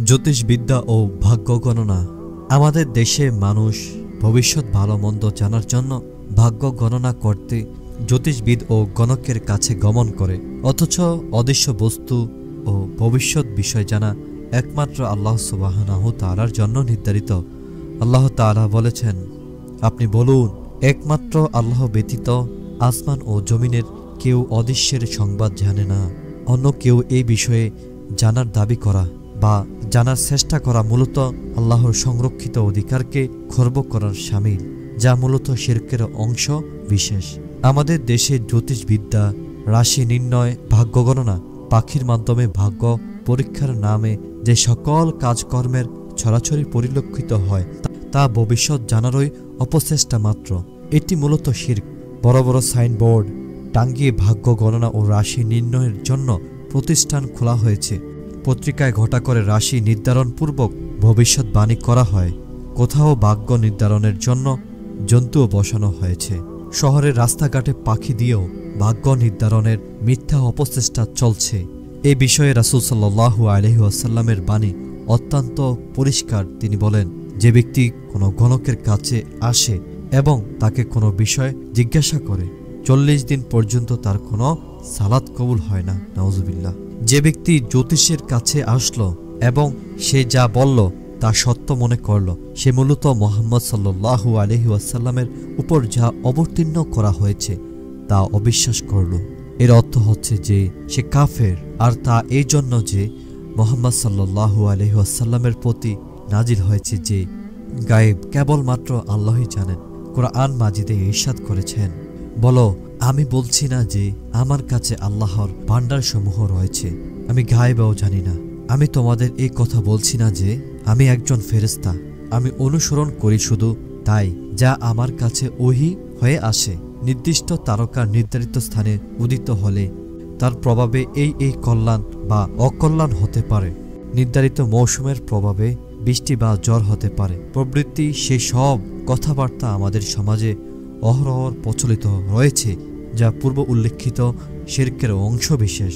জ্যোতিষবিদ্যা ও ভাগ্য গণনা। আমাদের দেশে মানুষ ভবিষ্যৎ ভালো মন্দ জানার জন্য ভাগ্য গণনা করতে জ্যোতিষবিদ ও গণকের কাছে গমন করে, অথচ অদৃশ্য বস্তু ও ভবিষ্যৎ বিষয় জানা একমাত্র আল্লাহ সুবহানাহু তাআলার জন্য নির্ধারিত। আল্লাহ তাআলা বলেছেন, আপনি বলুন, একমাত্র আল্লাহ ব্যতীত আসমান ও জমিনের কেউ অদৃশ্যের সংবাদ জানে না। অন্য কেউ এই বিষয়ে জানার দাবি করা বা জানার চেষ্টা করা মূলত আল্লাহর সংরক্ষিত অধিকারকে খর্ব করার শামিল, যা মূলত শিরকের অংশ বিশেষ। আমাদের দেশে জ্যোতিষবিদ্যা, রাশি নির্ণয়, ভাগ্য গণনা, পাখির মাধ্যমে ভাগ্য পরীক্ষার নামে যে সকল কাজকর্মের ছড়াছড়ি পরিলক্ষিত হয় তা ভবিষ্যৎ জানারই অপচেষ্টা মাত্র। এটি মূলত শিরক। বড় বড় সাইনবোর্ড টাঙ্গিয়ে ভাগ্য গণনা ও রাশি নির্ণয়ের জন্য প্রতিষ্ঠান খোলা হয়েছে। পত্রিকায় ঘটা করে রাশি নির্ধারণপূর্বক ভবিষ্যৎবাণী করা হয়। কোথাও ভাগ্য নির্ধারণের জন্য জন্তুও বসানো হয়েছে। শহরের রাস্তাঘাটে পাখি দিয়েও ভাগ্য নির্ধারণের মিথ্যা অপচেষ্টা চলছে। এ বিষয়ে রাসূল সাল্লাল্লাহু আলাইহি ওয়াসাল্লামের বাণী অত্যন্ত পরিষ্কার। তিনি বলেন, যে ব্যক্তি কোনো গণকের কাছে আসে এবং তাকে কোনো বিষয় জিজ্ঞাসা করে 40 দিন পর্যন্ত তার কোনো সালাত কবুল হয় না। নাউজুবিল্লাহ। যে ব্যক্তি জ্যোতিষের কাছে আসলো এবং সে যা বলল তা সত্য মনে করল, সে মূলত মুহাম্মদ সাল্লাল্লাহু আলাইহি ওয়াসাল্লামের উপর যা অবতীর্ণ করা হয়েছে তা অবিশ্বাস করল। এর অর্থ হচ্ছে যে সে কাফের, আর তা এই জন্য যে মুহাম্মদ সাল্লাল্লাহু আলাইহি ওয়াসাল্লামের প্রতি নাজিল হয়েছে যে গায়েব কেবলমাত্র আল্লাহই জানেন। কুরআন মাজিদে ইরশাদ করেছেন, বলো, আমি বলছি না যে আমার কাছে আল্লাহর ভান্ডারসমূহ রয়েছে, আমি গায়েবও জানি না। আমি তোমাদের এই কথা বলছি না যে আমি একজন ফেরেশতা, আমি অনুসরণ করি শুধু তাই যা আমার কাছে ওহী হয়ে আসে। নির্দিষ্ট তারকার নির্ধারিত স্থানে উদিত হলে তার প্রভাবে এই কল্যাণ বা অকল্যাণ হতে পারে। নির্ধারিত মৌসুমের প্রভাবে বৃষ্টি বা জ্বর হতে পারে প্রভৃতি সেই সব কথাবার্তা আমাদের সমাজে অহরহ প্রচলিত রয়েছে, যা পূর্ব উল্লেখিত শিরকের অংশ বিশেষ।